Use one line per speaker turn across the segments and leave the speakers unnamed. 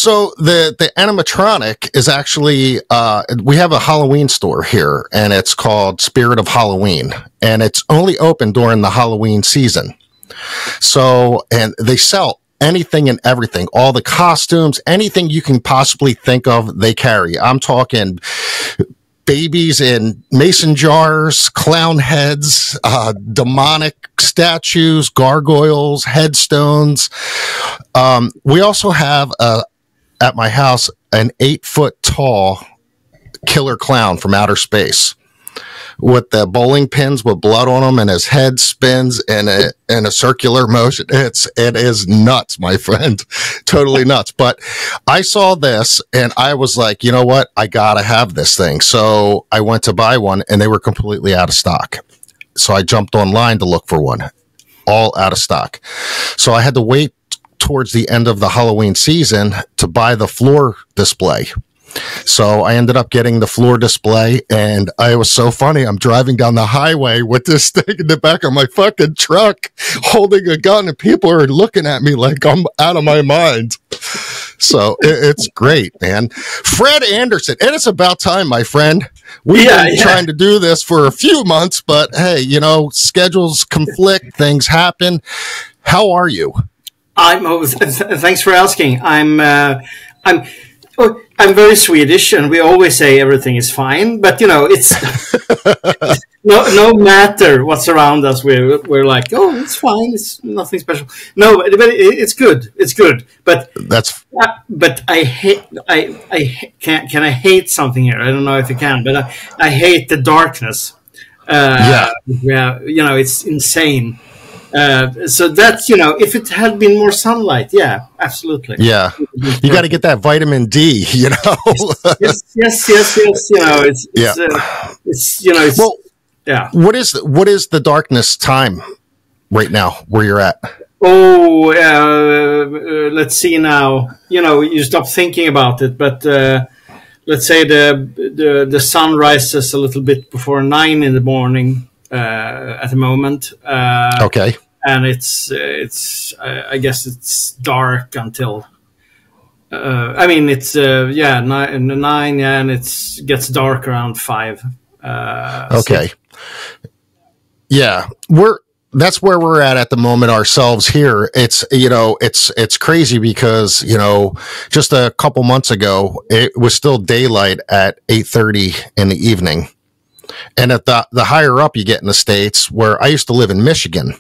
So the animatronic is actually, we have a Halloween store here, and it's called Spirit of Halloween, and it's only open during the Halloween season. So, and they sell anything and everything, all the costumes, anything you can possibly think of, they carry. I'm talking babies in mason jars, clown heads, demonic statues, gargoyles, headstones. We also have at my house an 8-foot tall killer clown from outer space with the bowling pins with blood on them, and his head spins in a circular motion. It is nuts, my friend. Totally nuts. But I saw this and I was like, you know what? I gotta have this thing. So I went to buy one and they were completely out of stock. So I jumped online to look for one. All out of stock. So I had to wait towards the end of the Halloween season to buy the floor display. So I ended up getting the floor display, and it was so funny. I'm driving down the highway with this thing in the back of my fucking truck, holding a gun, and people are looking at me like I'm out of my mind. So it's great, man. Fred Andersson, and it's about time, my friend. We've been trying to do this for a few months, but hey, you know, schedules conflict, things happen. How are you?
Thanks for asking. I'm very Swedish, and we always say everything is fine. But you know, it's no matter what's around us, we're like, oh, it's fine. It's nothing special. No, but it's good. It's good. But I hate. Can I hate something here? I don't know if I can, but I hate the darkness. Yeah, you know, it's insane. So that's, you know, if it had been more sunlight, yeah, absolutely.
Yeah, you got to get that vitamin D, you know.
yes. You know, it's you know, it's,
well,
yeah.
What is the darkness time right now where you're at?
Oh, let's see now. You know, you stop thinking about it, but let's say the sun rises a little bit before 9 in the morning. At the moment,
okay,
and it's I guess it's dark until I mean it's 9, yeah, and it gets dark around 5.
Okay,
6.
Yeah, that's where we're at the moment ourselves here. It's, you know, it's crazy because, you know, just a couple months ago it was still daylight at 8:30 in the evening. And at the higher up you get in the States, where I used to live in Michigan,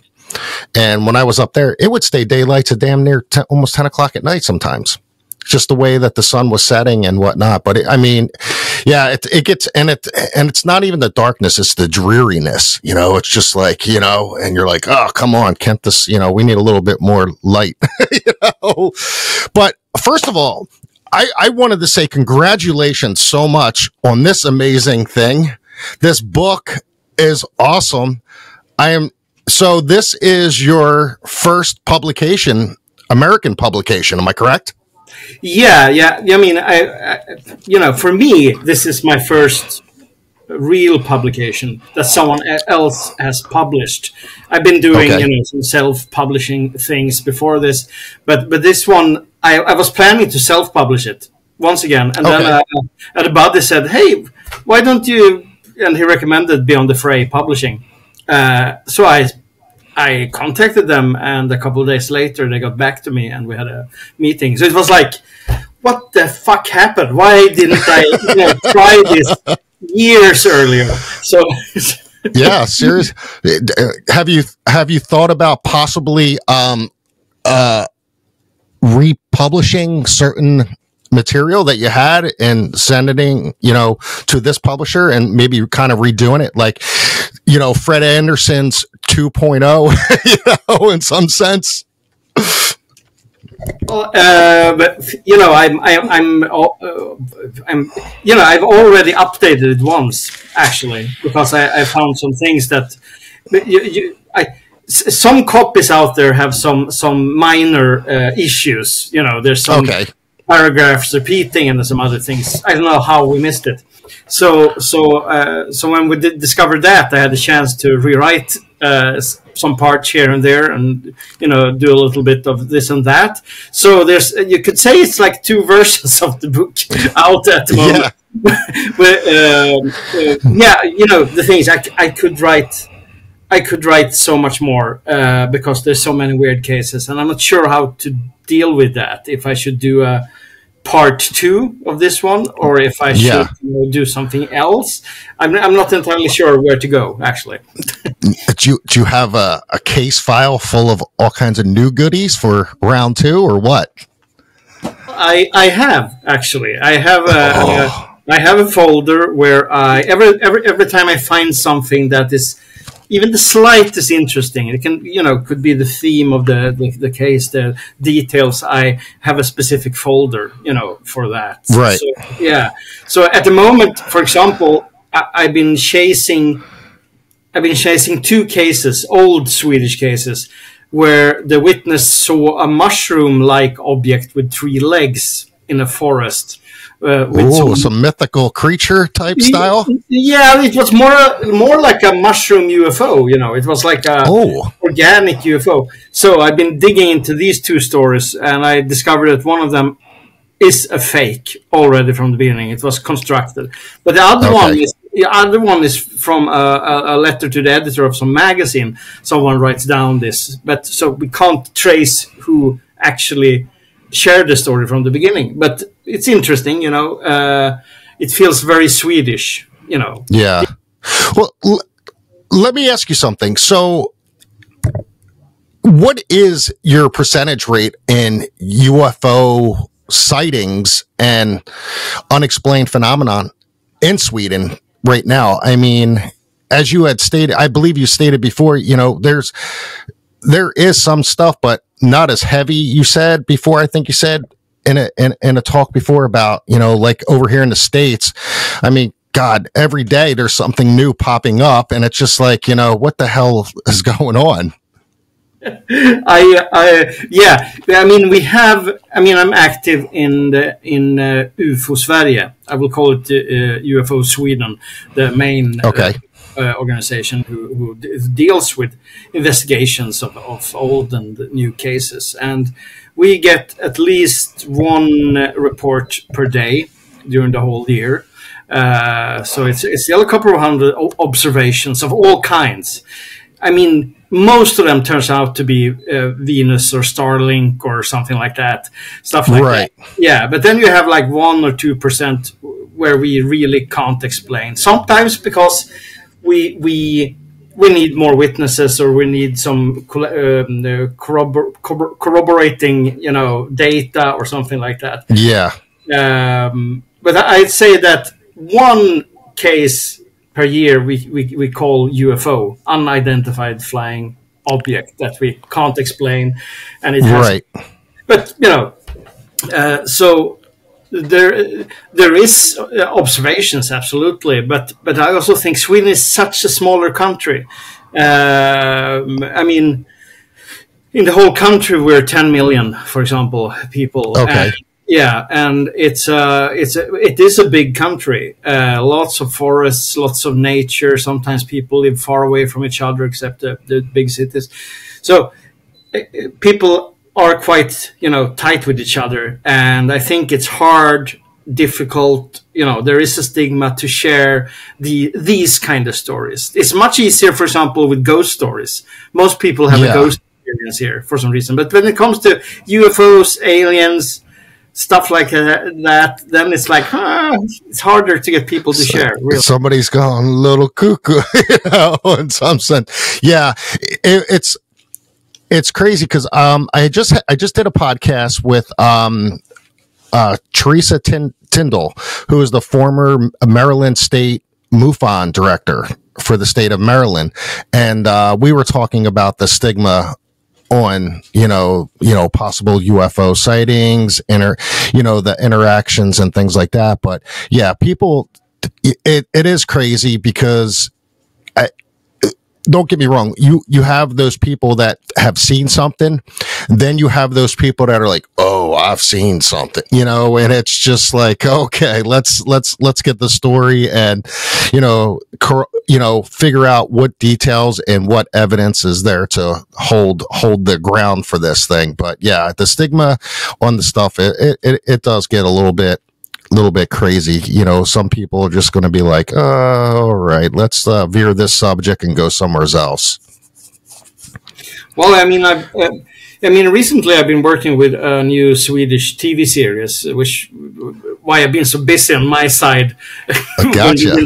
and when I was up there, it would stay daylight to damn near almost 10 o'clock at night sometimes. Just the way that the sun was setting and whatnot. But I mean, yeah, it gets, and it's not even the darkness, it's the dreariness, you know, it's just like, you know, and you're like, oh, come on, can't this, you know, we need a little bit more light, you know. But first of all, I wanted to say congratulations so much on this amazing thing. This book is awesome. So this is your first publication, American publication. Am I correct?
Yeah. I mean, I you know, for me, this is my first real publication that someone else has published. I've been doing, you know, some self-publishing things before this, but this one, I was planning to self-publish it once again, and then a buddy said, "Hey, why don't you?" And he recommended Beyond the Fray Publishing. So I contacted them, and a couple of days later they got back to me, and we had a meeting. So it was like, what the fuck happened? Why didn't I, you know, try this years earlier? So
yeah, seriously. Have you thought about possibly republishing certain material that you had and sending, you know, to this publisher, and maybe kind of redoing it, like, you know, Fred Andersson's 2.0, you know, in some sense?
Well, but you know, I'm you know, I've already updated it once, actually, because I found some things that some copies out there have some minor issues. You know, there's some paragraphs repeating and some other things. I don't know how we missed it. So when we discovered that, I had a chance to rewrite some parts here and there, and do a little bit of this and that. So you could say it's like two versions of the book out at the moment.
Yeah.
But the thing is, I could write so much more because there's so many weird cases, and I'm not sure how to deal with that. If I should do a part 2 of this one, or if I should do something else. I'm not entirely sure where to go, actually.
Do you have a case file full of all kinds of new goodies for round 2, or what?
I have, actually. I have a folder where every time I find something that is even the slightest interesting, it can could be the theme of the case, the details. I have a specific folder for that.
Right.
So, yeah. So at the moment, for example, I've been chasing 2 cases, old Swedish cases, where the witness saw a mushroom-like object with 3 legs in a forest.
With some mythical creature type style.
Yeah, it was more like a mushroom UFO. It was like a organic UFO. So I've been digging into these 2 stories, and I discovered that one of them is a fake already from the beginning. It was constructed, but the other one is from a letter to the editor of some magazine. Someone writes down this, but so we can't trace who actually shared the story from the beginning. But it's interesting, it feels very Swedish,
Yeah. Well, let me ask you something. So what is your percentage rate in UFO sightings and unexplained phenomenon in Sweden right now? I mean, as you had stated, I believe you stated before, there is some stuff, but not as heavy. You said before, I think you said in a talk before about, like over here in the States, I mean, God, every day there's something new popping up, and it's just like, what the hell is going on?
I'm active in UFO Sverige. I will call it UFO Sweden, the main organization who deals with investigations of old and new cases, and we get at least 1 report per day during the whole year. So it's still a couple of hundred observations of all kinds. I mean, most of them turns out to be Venus or Starlink or something like that, stuff like that. Yeah, but then you have like 1 or 2% where we really can't explain. Sometimes because we need more witnesses, or we need some corroborating, data or something like that.
Yeah.
But I'd say that 1 case per year we call UFO, unidentified flying object, that we can't explain, and it has. Right. But so there is observations, absolutely, but I also think Sweden is such a smaller country. I mean, in the whole country we're 10 million, for example, people.
Okay.
And it is a big country. Lots of forests, lots of nature. Sometimes people live far away from each other, except the big cities. So people are quite, tight with each other. And I think it's difficult, there is a stigma to share these kind of stories. It's much easier, for example, with ghost stories. Most people have a ghost experience here for some reason. But when it comes to UFOs, aliens, stuff like that, then it's like, it's harder to get people to share. Really.
Somebody's gone a little cuckoo, in some sense. Yeah, it's crazy because I just did a podcast with Teresa Tyndall, who is the former Maryland State MUFON director for the state of Maryland, and we were talking about the stigma on possible UFO sightings, the interactions and things like that. But yeah, people, it is crazy because don't get me wrong. You have those people that have seen something. Then you have those people that are like, oh, I've seen something, and it's just like, okay, let's get the story and, figure out what details and what evidence is there to hold the ground for this thing. But yeah, the stigma on the stuff, it does get a little bit crazy. Some people are just going to be like, oh, all right, let's veer this subject and go somewhere else.
Well, recently I've been working with a new Swedish TV series, why I've been so busy on my side.
Gotcha.
We've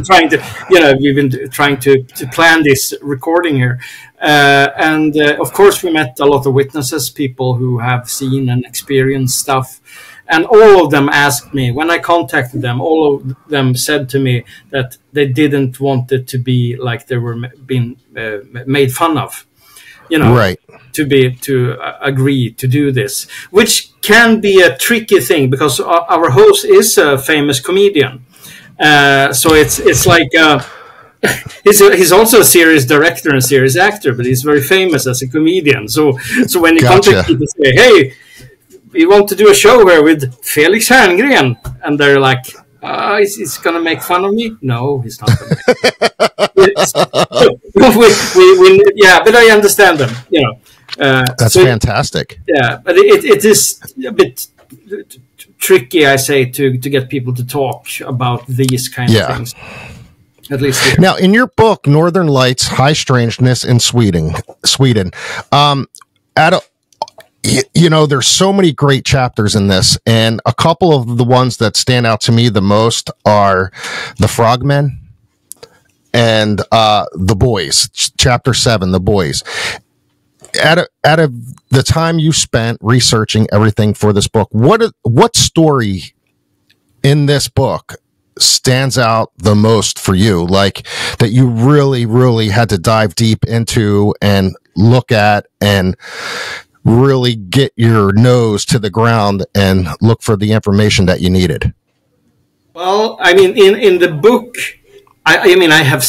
been trying to plan this recording here. And of course we met a lot of witnesses, people who have seen and experienced stuff. And all of them asked me, when I contacted them, all of them said to me that they didn't want it to be like they were being made fun of,
right.
to agree to do this, which can be a tricky thing because our host is a famous comedian. So it's like, he's also a serious director and serious actor, but he's very famous as a comedian. So when you contact people, say, hey, we want to do a show here with Felix Herngren, and they're like, he's going to make fun of me? No, he's not going to. Yeah, but I understand them,
That's fantastic.
Yeah, but it is a bit tricky, I say, to get people to talk about these kind of things. At least here.
Now, in your book, Northern Lights, High Strangeness in Sweden, there's so many great chapters in this, and a couple of the ones that stand out to me the most are the Frogmen and the Boys. Chapter 7, the Boys. Out of the time you spent researching everything for this book, what story in this book stands out the most for you? Like that you really, really had to dive deep into and look at and really get your nose to the ground and look for the information that you needed?
Well, in the book, I have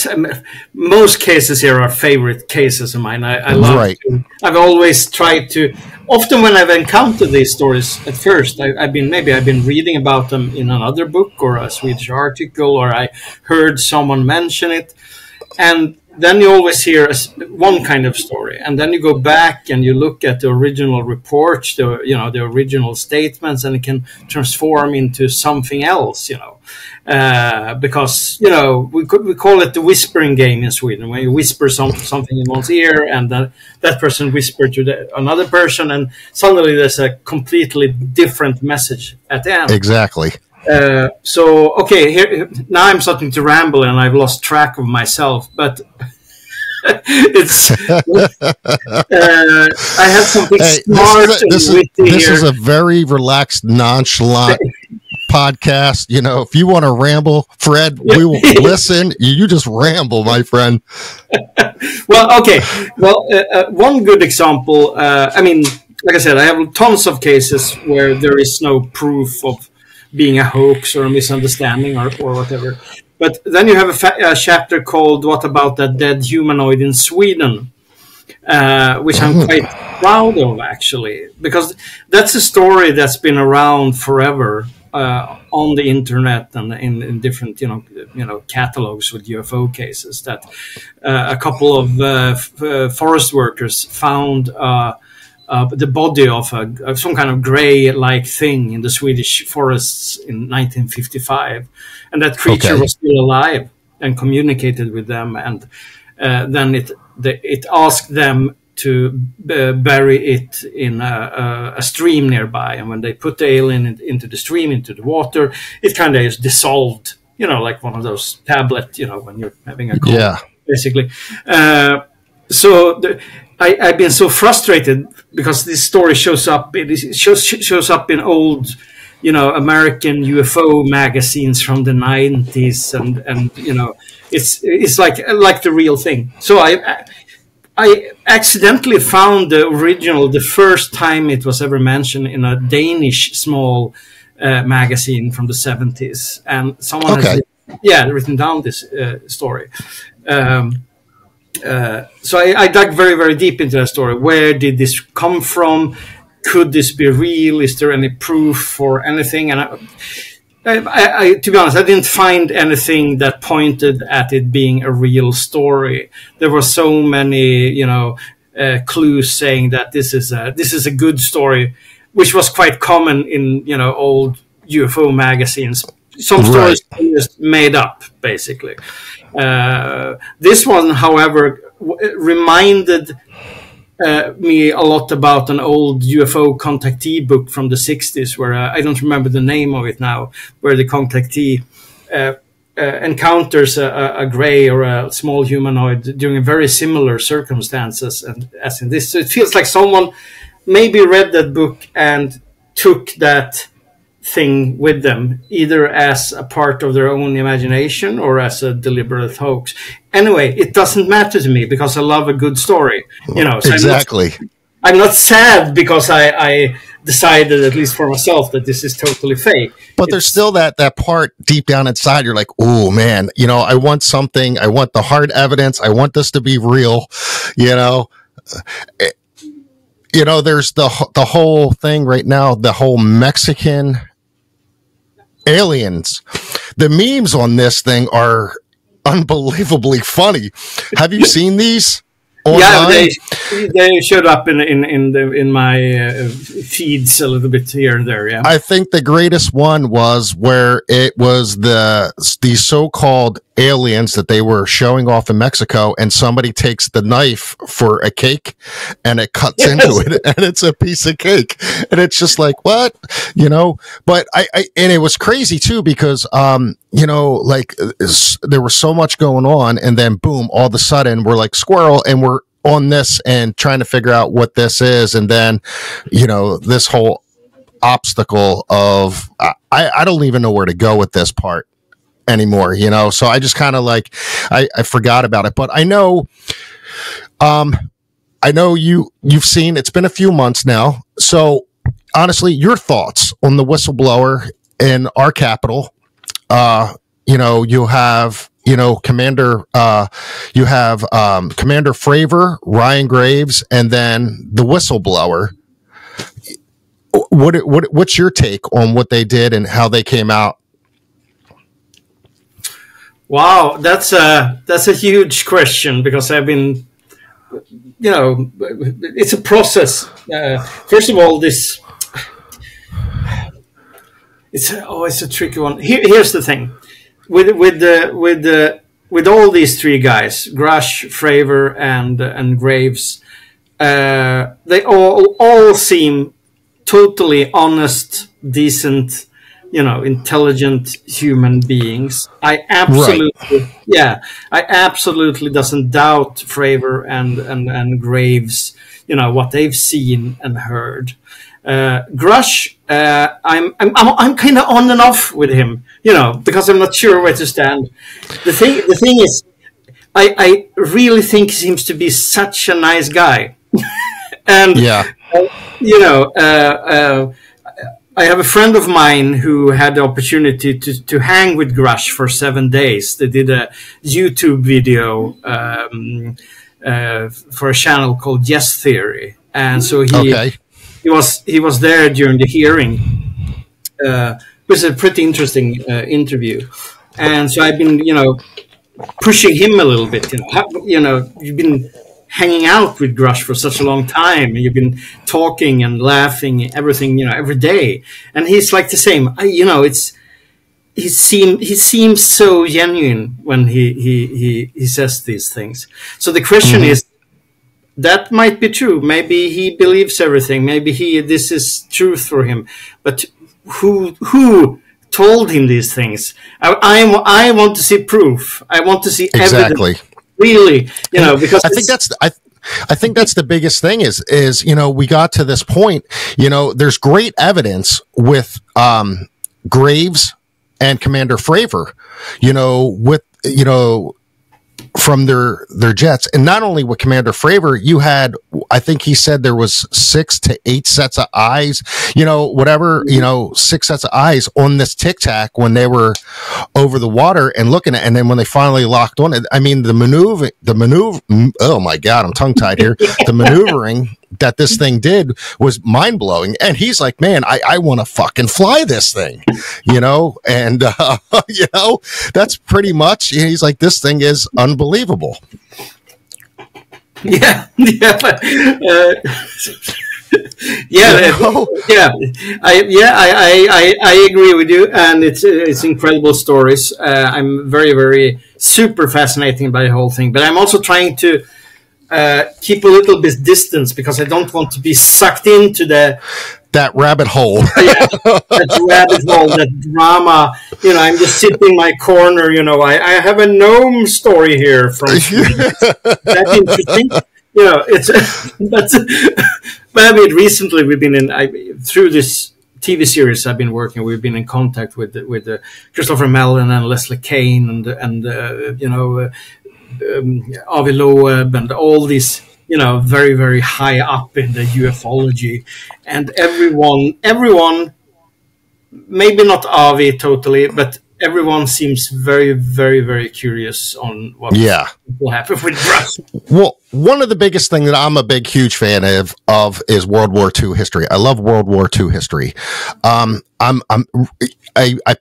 most cases here are favorite cases of mine. I love. Right. I've always tried to. Often when I've encountered these stories at first, I've been reading about them in another book or a Swedish article, or I heard someone mention it, and then you always hear one kind of story, and then you go back and you look at the original reports, the original statements, and it can transform into something else, because we call it the whispering game in Sweden, when you whisper something in one's ear, and that person whispered to another person, and suddenly there's a completely different message at the end.
Exactly.
Here now I'm starting to ramble and I've lost track of myself, but it's I have something smart and witty here.
This is a very relaxed, nonchalant podcast. If you want to ramble, Fred, we will listen. You just ramble, my friend.
Well, okay. Well, one good example. Like I said, I have tons of cases where there is no proof of being a hoax or a misunderstanding or whatever. But then you have a chapter called "What About That Dead Humanoid in Sweden," which I'm quite proud of, actually, because that's a story that's been around forever on the internet and in different catalogs with UFO cases. That a couple of forest workers found the body of some kind of gray-like thing in the Swedish forests in 1955, and that creature was still alive and communicated with them, and then it asked them to bury it in a stream nearby, and when they put the alien into the stream, into the water, it kind of is dissolved, like one of those tablets, when you're having a cold, basically. I've been so frustrated because this story shows up. It shows up in old, American UFO magazines from the 90s, and it's like the real thing. So I accidentally found the original the first time it was ever mentioned in a Danish small magazine from the 70s, and someone has written down this story. So I dug very, very deep into that story. Where did this come from? Could this be real? Is there any proof for anything? And to be honest, I didn't find anything that pointed at it being a real story. There were so many, clues saying that this is a good story, which was quite common in old UFO magazines. Some stories are just made up, basically. This one, however, reminded me a lot about an old UFO contactee book from the 60s, where I don't remember the name of it now, where the contactee encounters a gray or a small humanoid during very similar circumstances as in this. So it feels like someone maybe read that book and took that thing with them, either as a part of their own imagination or as a deliberate hoax. Anyway, it doesn't matter to me because I love a good story. So
exactly.
I'm not sad because I decided, at least for myself, that this is totally fake.
But there's still that part deep down inside. You're like, oh man, I want something. I want the hard evidence. I want this to be real. There's the whole thing right now, the whole Mexican aliens. The memes on this thing are unbelievably funny. Have you seen these online?
Yeah, they showed up in my feeds a little bit here and there. Yeah,
I think the greatest one was where it was these so-called aliens that they were showing off in Mexico, and somebody takes the knife for a cake and it cuts into it, and it's a piece of cake, and it's just like, what, But and it was crazy too, because there was so much going on, and then boom, all of a sudden we're like squirrel, and we're on this and trying to figure out what this is, and then this whole obstacle of I don't even know where to go with this part anymore, so I just kind of like I forgot about it. But I know you've seen, it's been a few months now, so honestly, your thoughts on the whistleblower in our capital. You have Commander Fravor, Ryan Graves, and then the whistleblower. What's your take on what they did and how they came out?
Wow, that's a huge question, because I've been, it's a process. First of all, it's a tricky one. Here's the thing, with all these three guys, Grush, Fravor, and Graves, they all seem totally honest, decent, intelligent human beings. I absolutely doesn't doubt Fravor and Graves, what they've seen and heard. Grush, I'm kind of on and off with him, because I'm not sure where to stand. The thing is, I really think he seems to be such a nice guy, and I have a friend of mine who had the opportunity to hang with Grush for 7 days. They did a YouTube video for a channel called Yes Theory, and so he was there during the hearing. It was a pretty interesting interview, and so I've been pushing him a little bit. You've been hanging out with Grush for such a long time, and you've been talking and laughing, everything, every day. And he's like the same. He seems so genuine when he says these things. So the question is, that might be true. Maybe he believes everything. Maybe this is truth for him. But who told him these things? I want to see proof. I want to see evidence. Really, because I
think that's the biggest thing is we got to this point, there's great evidence with Graves and Commander Fravor, with from their jets. And not only with Commander Fravor, you had, I think he said there was 6 to 8 sets of eyes, whatever, 6 sets of eyes on this Tic Tac when they were over the water and looking at, and then when they finally locked on it, I mean, the maneuver, oh my God, I'm tongue tied here. The maneuvering that this thing did was mind blowing. And he's like, man, I want to fucking fly this thing, and, that's pretty much, he's like, this thing is unbelievable.
Yeah. Yeah. I agree with you. And it's incredible stories. I'm very, very super fascinated by the whole thing, but I'm also trying to keep a little bit distance because I don't want to be sucked into
that rabbit hole.
That rabbit hole, that drama. I'm just sitting in my corner. I have a gnome story here from that's interesting. But I mean, recently we've been through this TV series I've been working. We've been in contact with Christopher Mellon and Leslie Kane and Avi Loeb and all these, very, very high up in the ufology, and everyone, maybe not Avi totally, but everyone seems very, very, very curious on what will happen with Russ.
Well, one of the biggest thing that I'm a huge fan of is World War II history. I love World War II history. I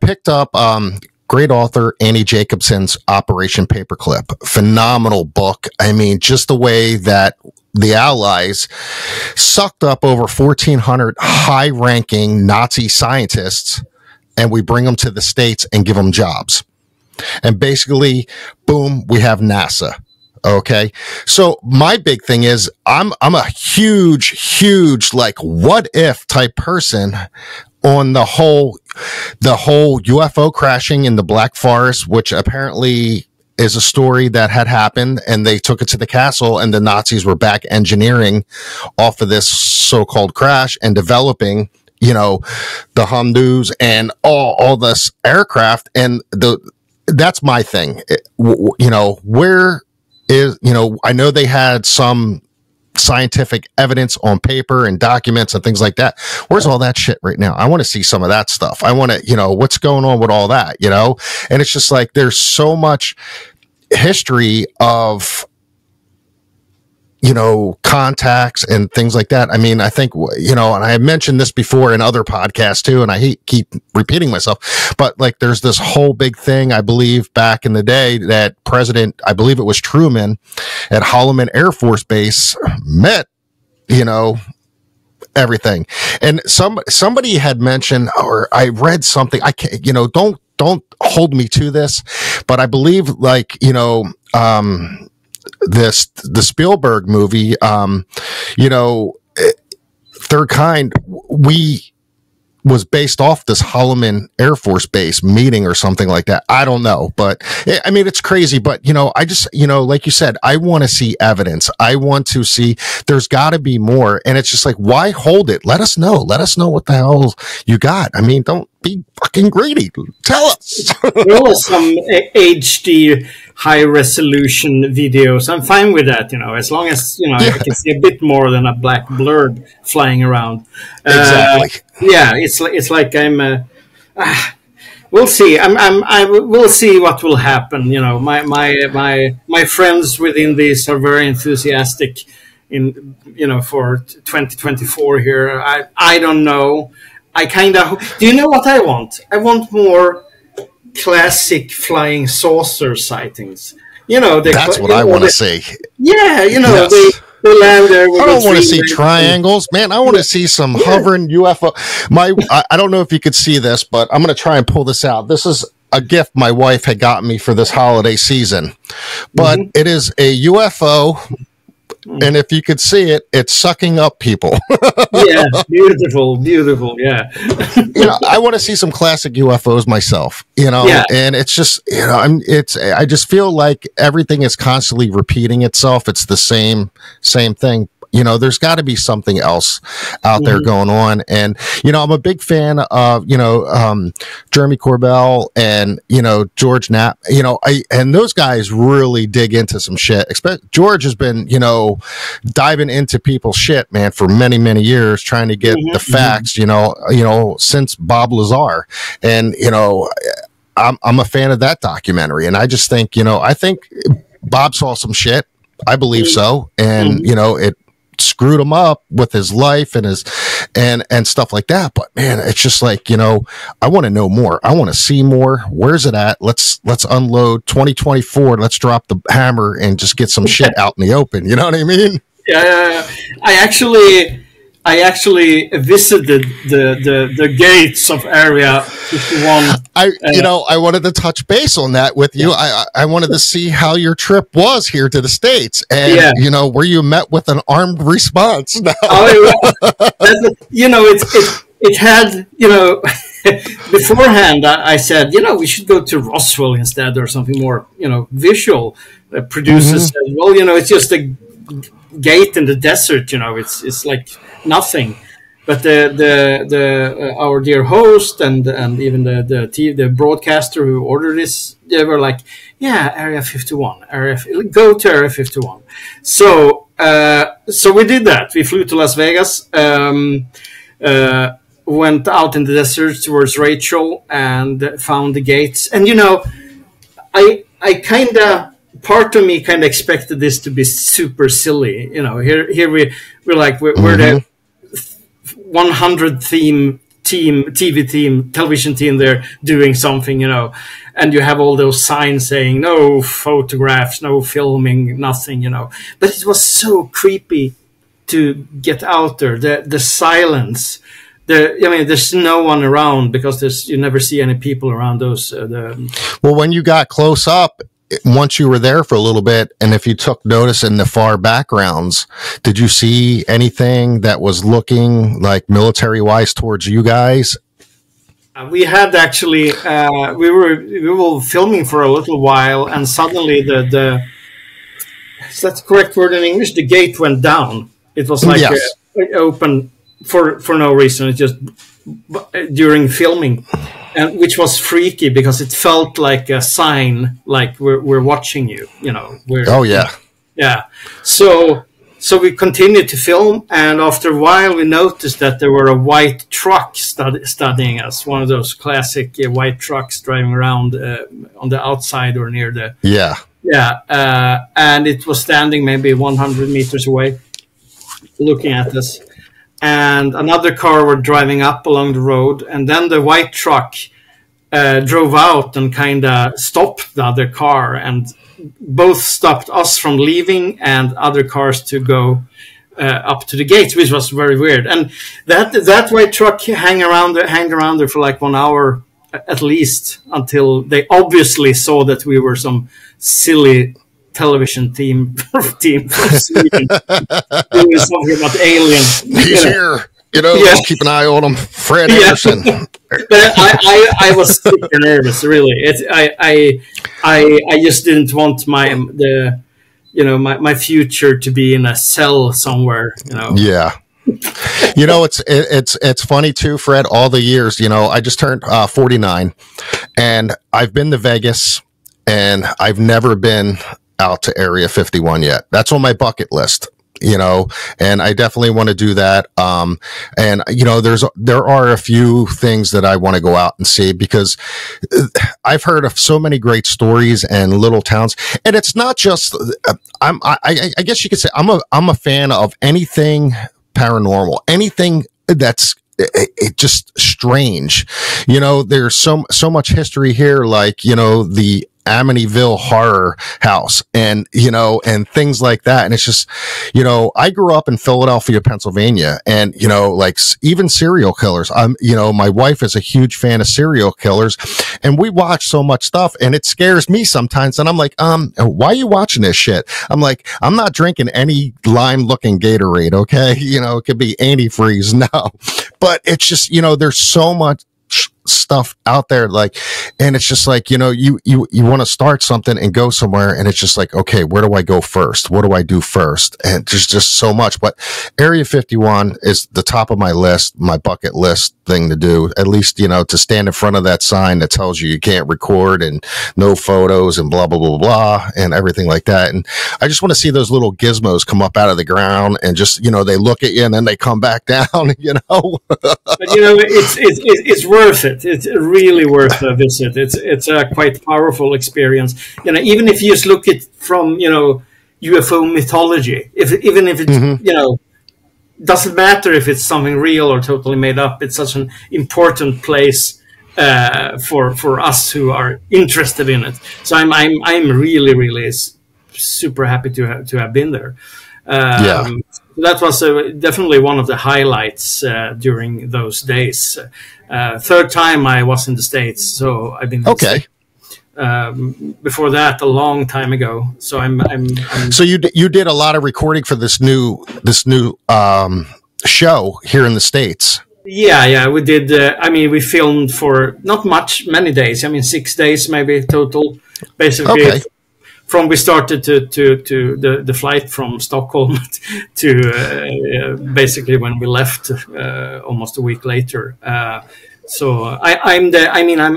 picked up, great author Annie Jacobson's Operation Paperclip. Phenomenal book. I mean, just the way that the Allies sucked up over 1,400 high-ranking Nazi scientists, and we bring them to the States and give them jobs. And basically, boom, we have NASA. Okay. So my big thing is I'm a huge, like, what if type person on the whole UFO crashing in the Black Forest, which apparently is a story that had happened, and they took it to the castle, and the Nazis were back engineering off of this so-called crash and developing, the Humveils and all this aircraft. And that's my thing. Where is, I know they had some scientific evidence on paper and documents and things like that. Where's all that shit right now? I want to see some of that stuff. I want to, what's going on with all that, and it's just like, there's so much history of, contacts and things like that. I mean, I think, and I mentioned this before in other podcasts too, and I keep repeating myself, but like, there's this whole big thing, I believe back in the day, that I believe it was Truman at Holloman Air Force Base met, everything. And somebody had mentioned, or I read something, I can't, don't hold me to this, but I believe like, the Spielberg movie, Third Kind, was based off this Holloman Air Force Base meeting or something like that. I don't know, but I mean, it's crazy, but I just, like you said, I want to see evidence. I want to see, there's gotta be more. And it's just like, why hold it? Let us know what the hell you got. I mean, don't be fucking greedy. Tell us.
There was some HD high resolution videos. I'm fine with that, as long as, I can see a bit more than a black blur flying around.
Exactly.
It's like I'm. We'll see. We'll see what will happen. My friends within this are very enthusiastic for 2024 here. I don't know. I kind of. Do you know what I want? I want more classic flying saucer sightings.
That's what I want to see.
Yeah,
yes.
They land there.
I don't want to see triangles, man. I want to see some hovering UFO. I don't know if you could see this, but I'm going to try and pull this out. This is a gift my wife had gotten me for this holiday season, but it is a UFO. And if you could see it, it's sucking up people.
Yeah, beautiful. Yeah.
I want to see some classic UFOs myself, and it's just, I just feel like everything is constantly repeating itself. It's the same thing, there's got to be something else out there going on. And, I'm a big fan of, Jeremy Corbell and, George Knapp, and those guys really dig into some shit. George has been, diving into people's shit, man, for many, many years, trying to get the facts, since Bob Lazar. And, I'm a fan of that documentary. And I just think, I think Bob saw some shit. I believe so. And, it screwed him up with his life and and stuff like that. But man, it's just like, I want to know more. I want to see more. Where's it at? Let's unload 2024. Let's drop the hammer and just get some shit out in the open. You know what I mean?
Yeah. I actually visited the gates of Area 51.
I wanted to touch base on that with you. I wanted to see how your trip was here to the States, and were you met with an armed response? No.
It had beforehand. I said we should go to Roswell instead, or something more visual. Producers said, well, it's just a gate in the desert, it's like nothing. But our dear host and even the broadcaster who ordered this, they were like, Area 51, go to Area 51. So we did that. We flew to Las Vegas, went out in the desert towards Rachel and found the gates. And I kind of, part of me kind of expected this to be super silly. Here we're the 100 television team there doing something, and you have all those signs saying no photographs, no filming, nothing, But it was so creepy to get out there. The silence. There's no one around because you never see any people around those.
Well, when you got close up, once you were there for a little bit, and if you took notice in the far backgrounds, did you see anything that was looking like military wise towards you guys?
We had actually, we were filming for a little while, and suddenly is that the correct word in English? The gate went down. It was like open for no reason. It just during filming. And which was freaky because it felt like a sign, like we're watching you, Yeah. So we continued to film, and after a while we noticed that there were a white truck studying us, one of those classic white trucks driving around on the outside or near the... and it was standing maybe 100 meters away, looking at us. And another car were driving up along the road, and then the white truck drove out and kind of stopped the other car, and both stopped us from leaving and other cars to go up to the gates, which was very weird. And that white truck hang around there for like 1 hour at least, until they obviously saw that we were some silly television team from Sweden doing something about aliens.
He's here. Just keep an eye on him. Fred Andersson.
But I was super nervous, really. I just didn't want my future to be in a cell somewhere.
Yeah. It's funny too, Fred. All the years, I just turned 49, and I've been to Vegas, and I've never been out to Area 51 yet. That's on my bucket list, and I definitely want to do that. And there are a few things that I want to go out and see, because I've heard of so many great stories and little towns. And it's not just, I guess you could say I'm a fan of anything paranormal, anything that's just strange. There's so much history here, like, the Amityville horror house and things like that. And it's just, I grew up in Philadelphia, Pennsylvania, and, like even serial killers. My wife is a huge fan of serial killers, and we watch so much stuff, and it scares me sometimes. And I'm like, why are you watching this shit? I'm like, I'm not drinking any lime looking Gatorade. Okay. It could be antifreeze now, but it's just, there's so much stuff out there, like, and it's just like, you know, you want to start something and go somewhere, and it's just like, okay, where do I go first? What do I do first? And there's just so much. But Area 51 is the top of my list, my bucket list thing to do. At least, you know, to stand in front of that sign that tells you can't record and no photos and blah blah blah blah and everything like that. And I just want to see those little gizmos come up out of the ground and just, you know, they look at you and then they come back down, you know.
But you know, it's worth it. It's really worth a visit. It's a quite powerful experience. You know, even if you just look at from, you know, UFO mythology, even if it's you know, doesn't matter if it's something real or totally made up. It's such an important place for us who are interested in it. So I'm really super happy to have been there. That was definitely one of the highlights during those days. Third time I was in the States, so I've been
okay.
Before that, a long time ago. So I'm
So you did a lot of recording for this new show here in the States.
Yeah, we did. I mean, we filmed for not many days. I mean, 6 days maybe total. Basically,
okay.
From we started to the flight from Stockholm to basically when we left almost a week later. So I'm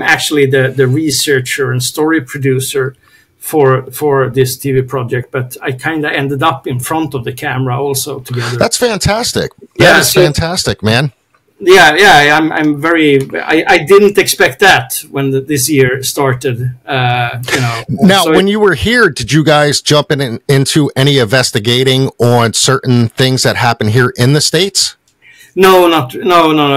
actually the researcher and story producer for this TV project, but I kind of ended up in front of the camera also together.
That's fantastic. That is fantastic, man.
Yeah, I'm very. I didn't expect that when this year started. You know.
Now, when you were here, did you guys jump into any investigating on certain things that happen here in the States?
No.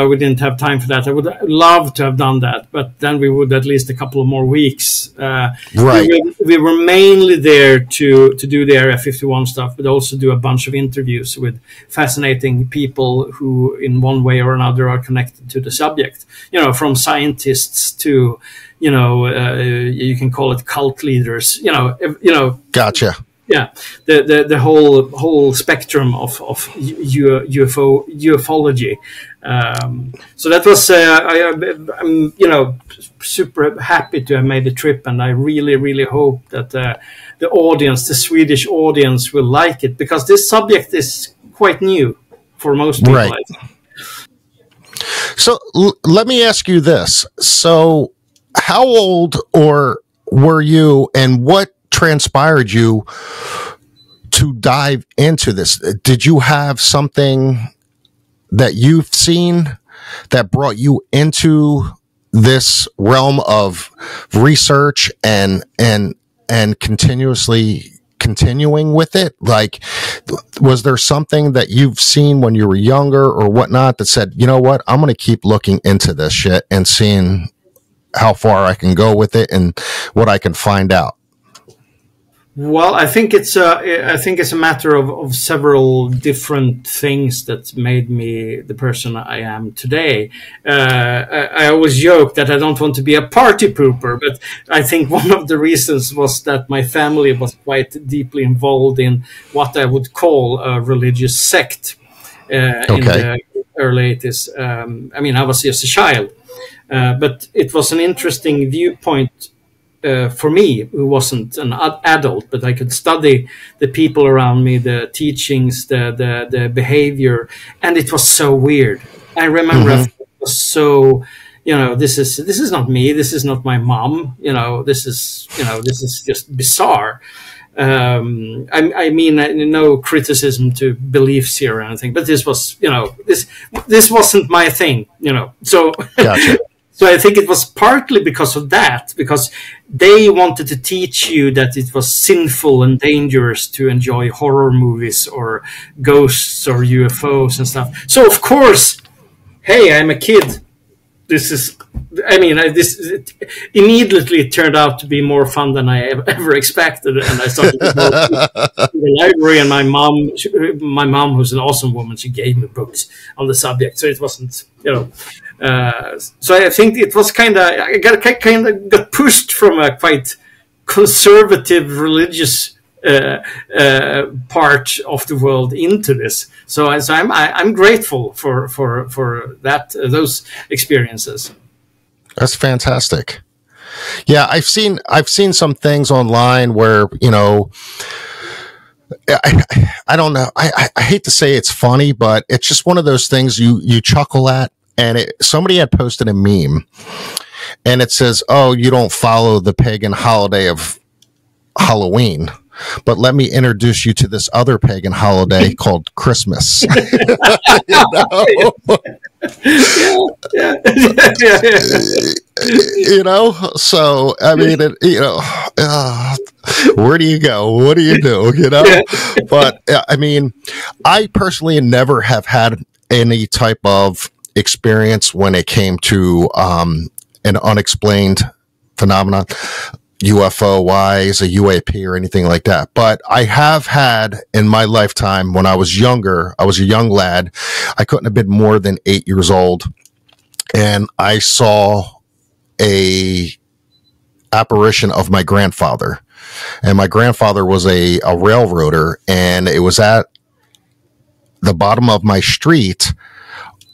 We didn't have time for that. I would love to have done that, but then we would at least a couple of more weeks.
Right.
We were mainly there to do the Area 51 stuff, but also do a bunch of interviews with fascinating people who, in one way or another, are connected to the subject. You know, from scientists to, you know, you can call it cult leaders. You know. Gotcha. Yeah, the whole spectrum of ufology. So that was I'm you know, super happy to have made the trip, and I really hope that the audience, the Swedish audience, will like it, because this subject is quite new for most people. Right. I think.
So let me ask you this: so, how old were you, and what transpired you to dive into this? Did you have something that you've seen that brought you into this realm of research and continuing with it? Like, was there something that you've seen when you were younger or whatnot that said, you know what, I'm going to keep looking into this shit and seeing how far I can go with it and what I can find out?
Well, I think it's a matter of several different things that made me the person I am today. I always joke that I don't want to be a party pooper, but I think one of the reasons was that my family was quite deeply involved in what I would call a religious sect in the early 80s. I mean, I was just a child, but it was an interesting viewpoint for me, who wasn't an adult, but I could study the people around me, the teachings, the behavior, and it was so weird. I remember it was so, you know, this is not me, this is not my mom, this is just bizarre. I mean, no criticism to beliefs here or anything, but this was, this wasn't my thing, so. Gotcha. So I think it was partly because of that, because they wanted to teach you that it was sinful and dangerous to enjoy horror movies or ghosts or UFOs and stuff. So of course, hey, I'm a kid. This immediately turned out to be more fun than I ever expected, and I started to go to the library. And my mom, who's an awesome woman, she gave me books on the subject, so it wasn't, So I think it was I got pushed from a quite conservative religious part of the world into this. So I'm grateful for that those experiences.
That's fantastic. Yeah, I've seen some things online where, you know, I don't know. I hate to say it's funny, but it's just one of those things you chuckle at. And somebody had posted a meme, and it says, "Oh, you don't follow the pagan holiday of Halloween, but let me introduce you to this other pagan holiday called Christmas." You know? You know, so I mean, you know, where do you go? What do you do? You know, but I mean, I personally never have had any type of experience when it came to an unexplained phenomenon, UFO wise, a UAP or anything like that. But I have had in my lifetime, when I was younger, I was a young lad. I couldn't have been more than 8 years old. And I saw a apparition of my grandfather. And my grandfather was a railroader, and it was at the bottom of my street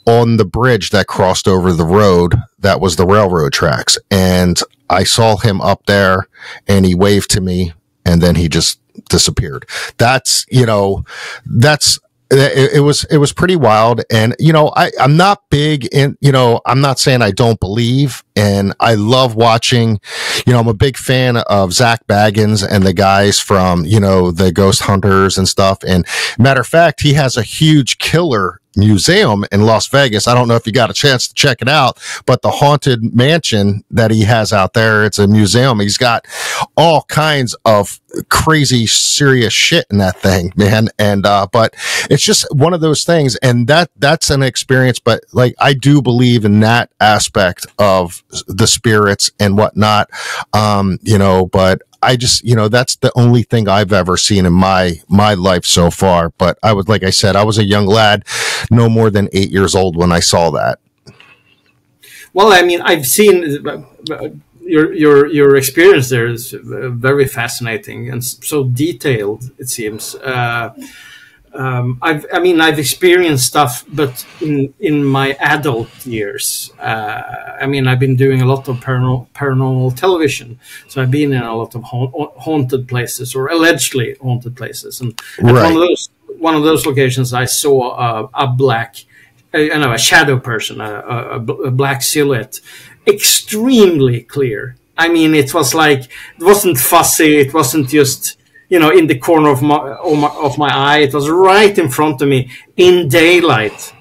on the bridge that crossed over the road that was the railroad tracks. And I saw him up there, and he waved to me, and then he just disappeared. That's, you know, it was pretty wild. And, you know, I'm not big in, you know, I'm not saying I don't believe, and I love watching, you know, I'm a big fan of Zach Baggins and the guys from, you know, the Ghost Hunters and stuff. And matter of fact, he has a huge killer museum in Las Vegas. I don't know if you got a chance to check it out, but the haunted mansion that he has out there, it's a museum. He's got all kinds of crazy, serious shit in that thing, man. And, but it's just one of those things. And that's an experience. But like, I do believe in that aspect of the spirits and whatnot. You know, but I just, you know, that's the only thing I've ever seen in my life so far. But I was, like I said, I was a young lad, no more than 8 years old when I saw that.
Well, I mean, I've seen your experience there is very fascinating and so detailed, it seems. I've experienced stuff, but in my adult years, I mean, I've been doing a lot of paranormal television, so I've been in a lot of haunted places or allegedly haunted places, and
right.
one of those locations, I saw a black, a shadow person, a black silhouette, extremely clear. I mean, it was like, it wasn't fuzzy, it wasn't just, you know, in the corner of my eye. It was right in front of me in daylight.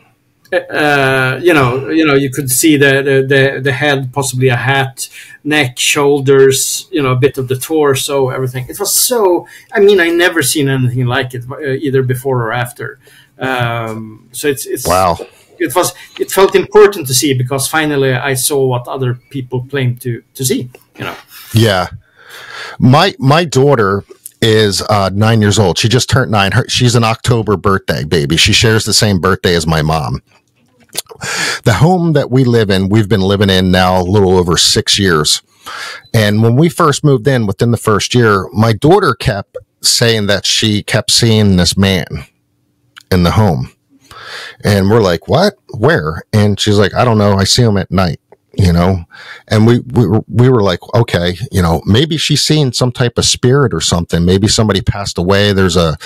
You know, you could see the head, possibly a hat, neck, shoulders, you know, a bit of the torso, everything. It was so, I mean, I never seen anything like it, either before or after. So it's
wow.
It felt important to see, because finally I saw what other people claim to see, you know.
Yeah. My daughter is 9 years old. She just turned 9. She's an October birthday baby. She shares the same birthday as my mom. The home that we live in, we've been living in now a little over 6 years. And when we first moved in, within the first year, my daughter kept saying that she kept seeing this man in the home. And we're like, what? Where? And she's like, I don't know. I see him at night, you know? And we were like, okay, you know, maybe she's seen some type of spirit or something. Maybe somebody passed away. There's a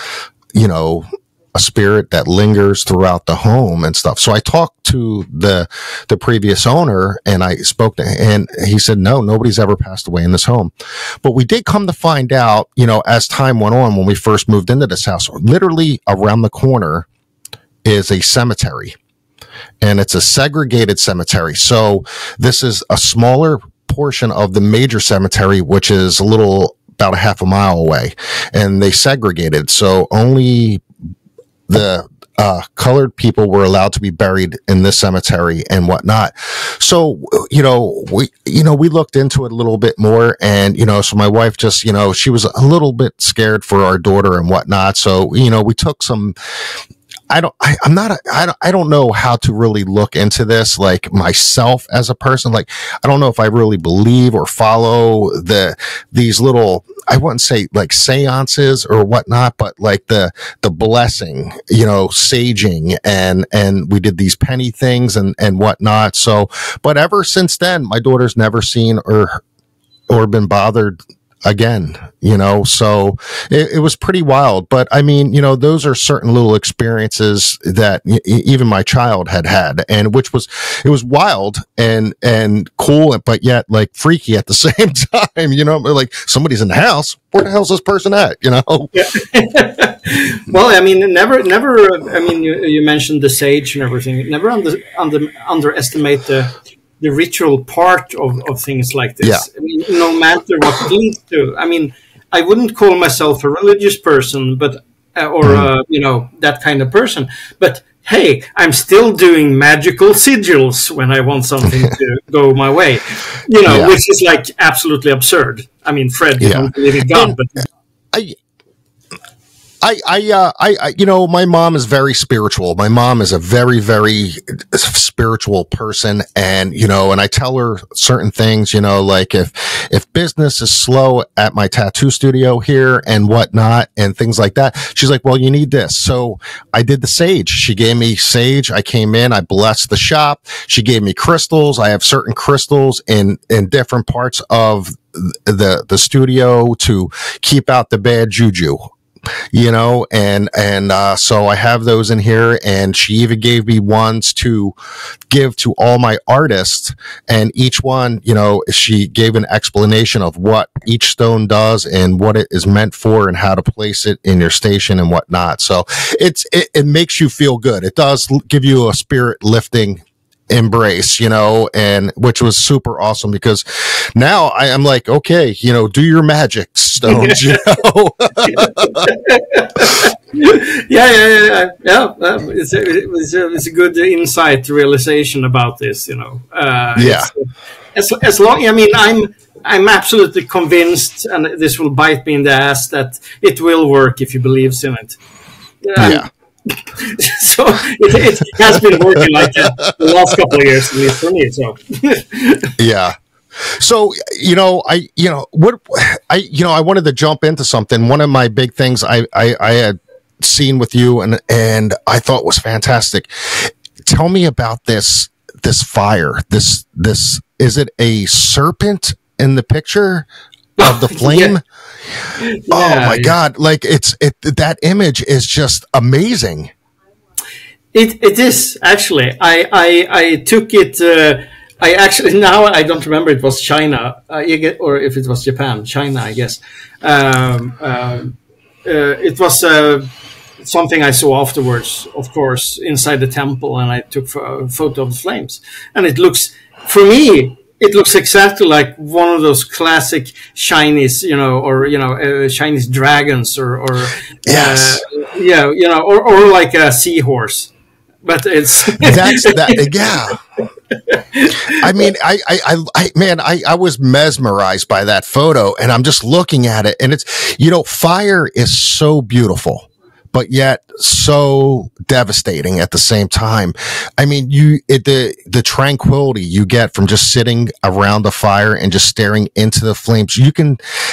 spirit that lingers throughout the home and stuff. So I talked to the previous owner, and I spoke to him, and he said, no, nobody's ever passed away in this home. But we did come to find out, you know, as time went on, when we first moved into this house, literally around the corner is a cemetery, and it's a segregated cemetery. So this is a smaller portion of the major cemetery, which is about a half a mile away, and they segregated. So only the colored people were allowed to be buried in this cemetery and whatnot. So, we looked into it a little bit more, and, so my wife just, she was a little bit scared for our daughter and whatnot. So, we took some, I don't know how to really look into this, like myself as a person. Like, I don't know if I really believe or follow these little, I wouldn't say like seances or whatnot, but like the blessing, saging and we did these penny things and whatnot. So, but ever since then, my daughter's never seen or been bothered again, so it was pretty wild. But I mean, those are certain little experiences that even my child had, and it was wild and cool, but yet like freaky at the same time, like somebody's in the house. Where the hell's this person at? Yeah.
Well, I mean, never. I mean, you mentioned the sage and everything. Never underestimate the ritual part of things like this.
Yeah.
I mean, no matter what things do. I mean, I wouldn't call myself a religious person, but that kind of person. But hey, I'm still doing magical sigils when I want something to go my way, which is like absolutely absurd. I mean, Fred, you don't believe in God, but
my mom is very spiritual. My mom is a very, very spiritual person. And, and I tell her certain things, like if business is slow at my tattoo studio here and whatnot and things like that, she's like, well, you need this. So I did the sage. She gave me sage. I came in, I blessed the shop. She gave me crystals. I have certain crystals in different parts of the studio to keep out the bad juju. So I have those in here, and she even gave me ones to give to all my artists, and each one, she gave an explanation of what each stone does and what it is meant for and how to place it in your station and whatnot. So it makes you feel good. It does give you a spirit lifting embrace, and which was super awesome, because now I'm like, okay, do your magic stones,
yeah. It's a good insight realization about this, as long, I mean, I'm absolutely convinced, and this will bite me in the ass, that it will work if you believe in it. So it has been working like that the last couple of years, at least for me. So
yeah. So I wanted to jump into something. One of my big things I had seen with you and I thought was fantastic. Tell me about this fire. This is it a serpent in the picture of the flame? Oh my God. Like that image is just amazing.
It is actually, I took it, I actually, now I don't remember, it was China, or if it was Japan, China, I guess. It was, something I saw afterwards, of course, inside the temple, and I took a photo of the flames, and it looks, for me, it looks exactly like one of those classic Chinese, Chinese dragons, or
yes,
or like a seahorse. But it's
that's that, yeah. I mean, I was mesmerized by that photo, and I'm just looking at it, and it's, fire is so beautiful, but yet so devastating at the same time. I mean, the tranquility you get from just sitting around the fire and just staring into the flames.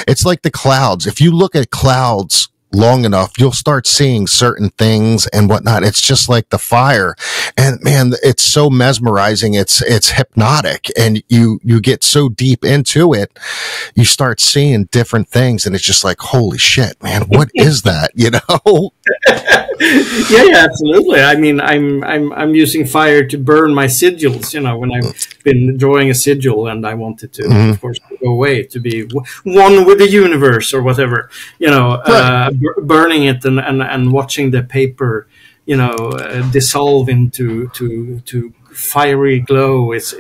It's like the clouds. If you look at clouds long enough, you'll start seeing certain things and whatnot. It's just like the fire, and man, it's so mesmerizing. It's hypnotic, and you get so deep into it, you start seeing different things, and it's just like, holy shit, man, what is that?
Yeah, absolutely. I mean, I'm using fire to burn my sigils. When I've been drawing a sigil and I wanted to, of course, go away to be one with the universe or whatever. Right. Burning it and watching the paper, dissolve into fiery glow. It's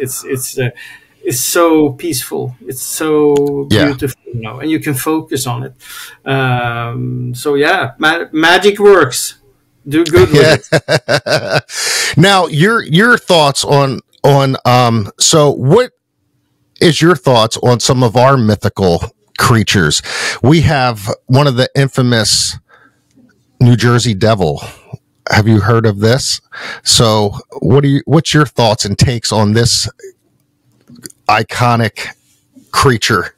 so peaceful. It's so beautiful, and you can focus on it. So yeah, magic works. Do good with it.
Now, your thoughts on so what is your thoughts on some of our mythical creatures? We have one of the infamous New Jersey Devil. have you heard of this? So what's your thoughts and takes on this iconic creature?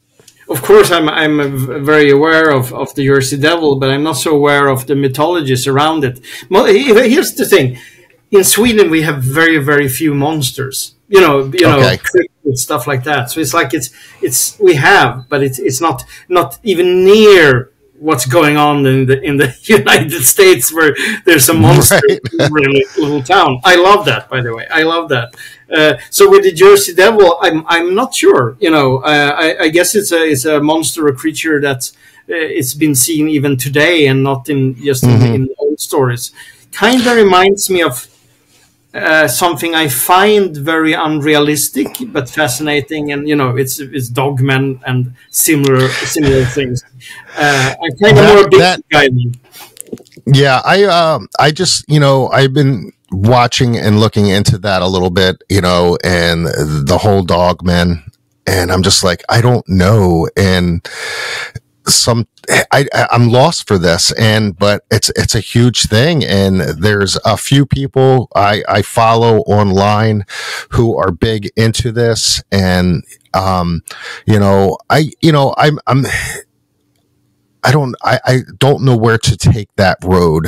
Of course, I'm very aware of the Jersey Devil, but I'm not so aware of the mythologies around it. Here's the thing: in Sweden, we have very, very few monsters. Okay. Stuff like that. So it's like it's we have, but it's not even near what's going on in the United States, where there's a monster in a really little town. I love that, by the way. I love that. So with the Jersey Devil, I'm not sure. I guess it's a monster, a creature that's it's been seen even today, and not in just in old stories. Kind of reminds me of something I find very unrealistic but fascinating, and it's dogmen and similar things. I'm kind of more a big guy.
Yeah, I just I've been watching and looking into that a little bit, and the whole dogmen, and I'm just like, I don't know, and I'm lost for this, but it's a huge thing, and there's a few people I follow online who are big into this, and I don't know where to take that road,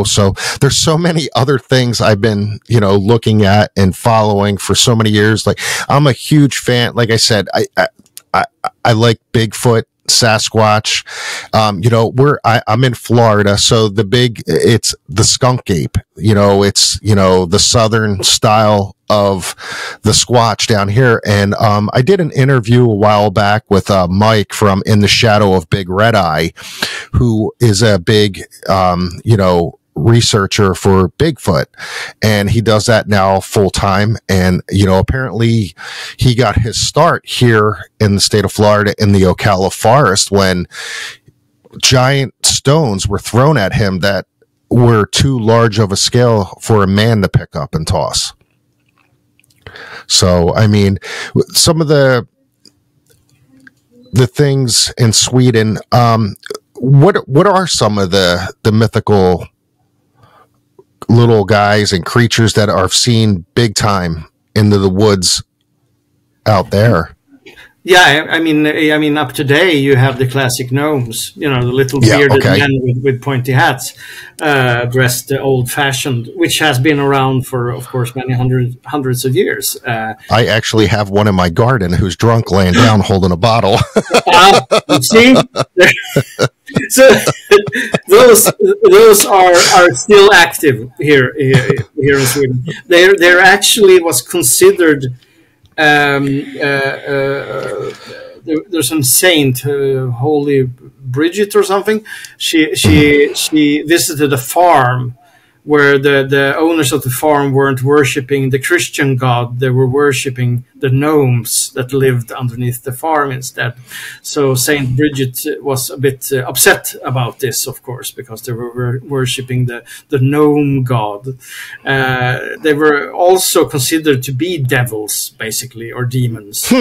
so there's so many other things I've been, looking at and following for so many years. Like, I'm a huge fan. Like I said, I like Bigfoot, Sasquatch. I'm in Florida, so it's the skunk ape, it's, the southern style of the Squatch down here. And, I did an interview a while back with, Mike from In the Shadow of Big Red Eye, who is a big, researcher for Bigfoot, and he does that now full time. And apparently he got his start here in the state of Florida in the Ocala forest, when giant stones were thrown at him that were too large of a scale for a man to pick up and toss. So I mean, some of the things in Sweden, what are some of the mythical little guys and creatures that are seen big time into the woods out there?
Yeah, I mean, up today you have the classic gnomes, the little bearded men with pointy hats, dressed old-fashioned, which has been around for, of course, many hundreds of years.
I actually have one in my garden who's drunk, laying down, holding a bottle.
You see, so those are still active here in Sweden. There actually was considered. There's some saint, Holy Bridget or something. She visited a farm where the owners of the farm weren't worshipping the Christian God; they were worshipping the gnomes that lived underneath the farm instead. So Saint Bridget was a bit upset about this, of course, because they were worshipping the gnome god. They were also considered to be devils, basically, or demons.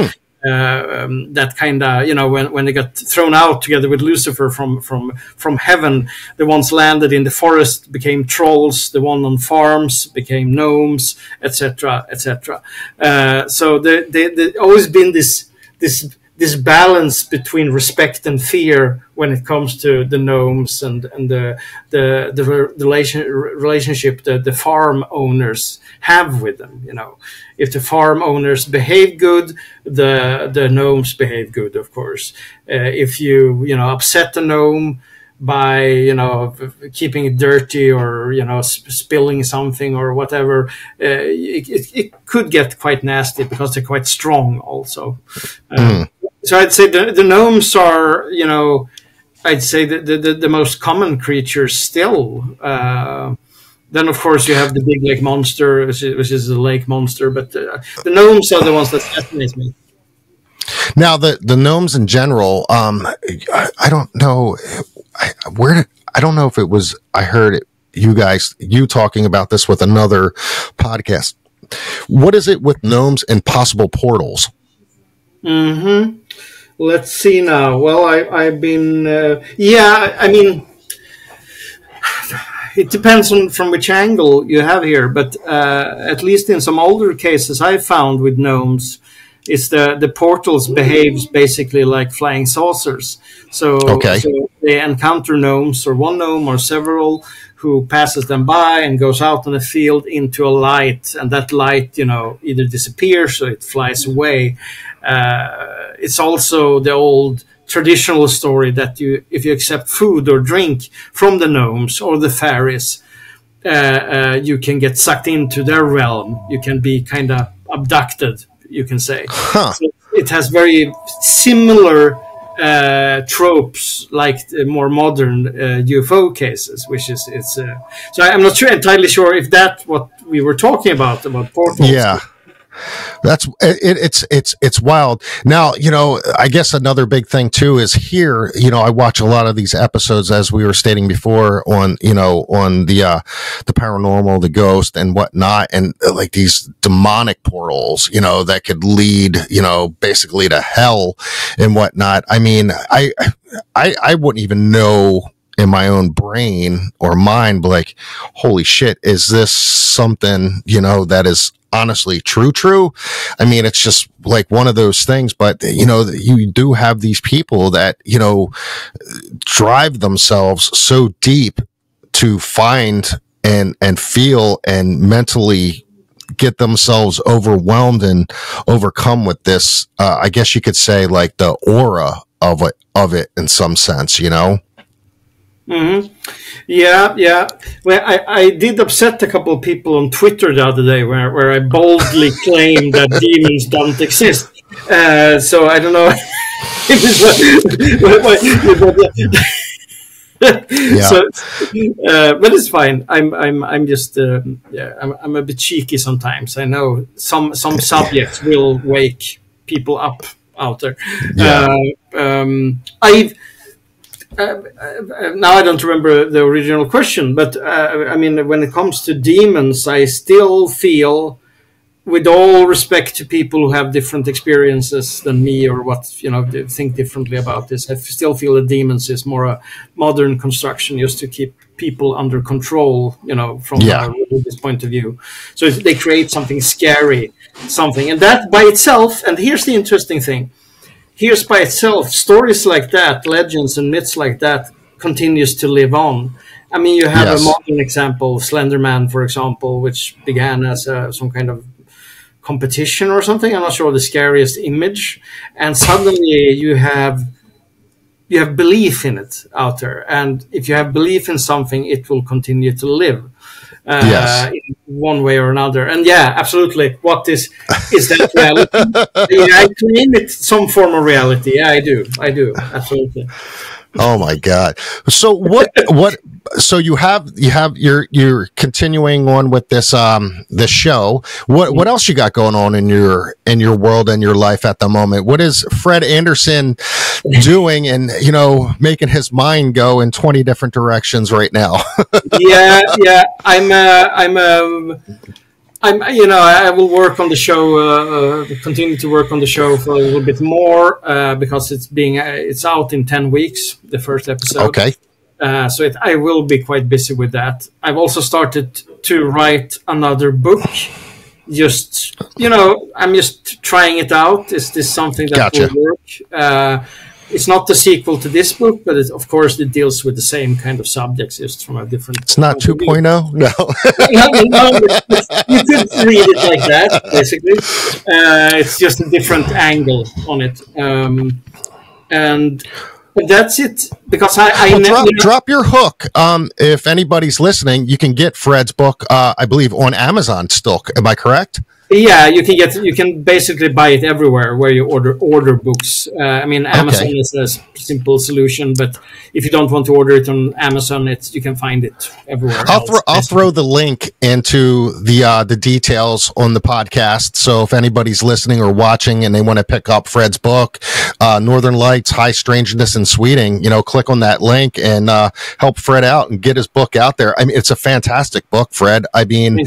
That kind of, when they got thrown out together with Lucifer from heaven, the ones landed in the forest became trolls, the one on farms became gnomes, etc., etc. So there always been this balance between respect and fear when it comes to the gnomes and the relationship that the farm owners have with them. If the farm owners behave good, the gnomes behave good, of course. If you upset the gnome by keeping it dirty or spilling something or whatever, it could get quite nasty because they're quite strong also. So I'd say the gnomes are, I'd say the most common creatures still. Then, of course, you have the big lake monster, which is a lake monster. But the gnomes are the ones that fascinate me.
Now, the gnomes in general, I don't know I don't know if it was, I heard you talking about this with another podcast. What is it with gnomes and possible portals?
Let's see now. Well, I've been, it depends on from which angle you have here, but at least in some older cases I found with gnomes, it's the portals behaves basically like flying saucers. So they encounter gnomes, or one gnome or several, who passes them by and goes out on the field into a light, and that light, either disappears or it flies away. It's also the old traditional story that if you accept food or drink from the gnomes or the fairies, you can get sucked into their realm. You can be kind of abducted, you can say. So it has very similar tropes like the more modern UFO cases, which is so I'm not entirely sure if that's what we were talking about portals.
Yeah. That's it's wild. Now, I guess another big thing too is here, I watch a lot of these episodes, as we were stating before, on the paranormal, the ghost and whatnot, and like these demonic portals, that could lead, basically to hell and whatnot. I mean, I wouldn't even know in my own brain or mind, but like, holy shit, is this something, that is honestly true? I mean, it's just like one of those things, but you do have these people that, drive themselves so deep to find and feel and mentally get themselves overwhelmed and overcome with this, I guess you could say, like the aura of it in some sense,
Mm-hmm. Yeah. Well, I did upset a couple of people on Twitter the other day where I boldly claimed that demons don't exist. So I don't know if
yeah.
So, but it's fine. I'm just I'm a bit cheeky sometimes. I know some subjects will wake people up out there. Yeah. Now I don't remember the original question, but I mean, when it comes to demons, I still feel, with all respect to people who have different experiences than me, or they think differently about this, I still feel that demons is more a modern construction just to keep people under control, from a religious point of view. So they create something scary, and that by itself, and here's the interesting thing, by itself, stories like that, legends and myths like that, continues to live on. I mean, you have a modern example, Slender Man, for example, which began as some kind of competition or something. I'm not sure the scariest image. And suddenly you have belief in it out there. And if you have belief in something, it will continue to live. In one way or another. And absolutely. What is that reality? I claim it some form of reality. Yeah, I do. Absolutely.
Oh my God. So so you're continuing on with this show. What else you got going on in your world and your life at the moment? What is Fred Andersson doing and, making his mind go in 20 different directions right now?
Yeah. I will work on the show, continue to work on the show for a little bit more, because it's out in 10 weeks, the first episode.
Okay.
So I will be quite busy with that. I've also started to write another book. Just, I'm just trying it out. Is this something that will work? It's not the sequel to this book, but of course it deals with the same kind of subjects, just from a different...
It's not 2.0? No.
No, you could read it like that, basically. It's just a different angle on it. And that's it, because
drop your hook. If anybody's listening, you can get Fred's book, I believe, on Amazon still. Am I correct?
Yeah, you can basically buy it everywhere where you order books. I mean, Amazon is a simple solution, but if you don't want to order it on Amazon, you can find it everywhere.
I'll throw the link into the details on the podcast. So if anybody's listening or watching and they want to pick up Fred's book, Northern Lights, High Strangeness in Sweden, click on that link and help Fred out and get his book out there. I mean, it's a fantastic book, Fred. I mean,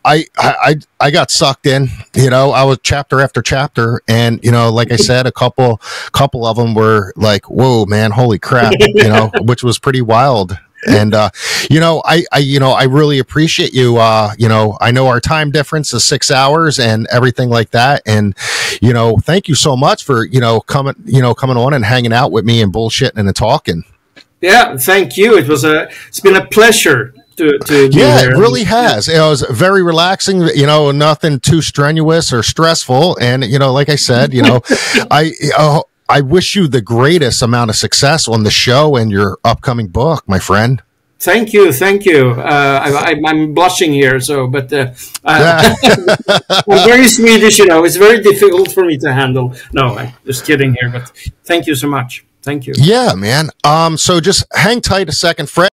I got sucked in, I was chapter after chapter, and like I said, a couple of them were like, whoa, man, holy crap, which was pretty wild. And, I really appreciate you. I know our time difference is 6 hours and everything like that. And, thank you so much for, coming on and hanging out with me and bullshitting and talking.
Yeah, thank you. It's been a pleasure to be here.
It really has. It was very relaxing, nothing too strenuous or stressful. And, like I said, I wish you the greatest amount of success on the show and your upcoming book, my friend.
Thank you. I'm blushing here, but I'm very Swedish, It's very difficult for me to handle. No, I'm just kidding here, but thank you so much. Thank you.
Yeah, man. So just hang tight a second, Fred.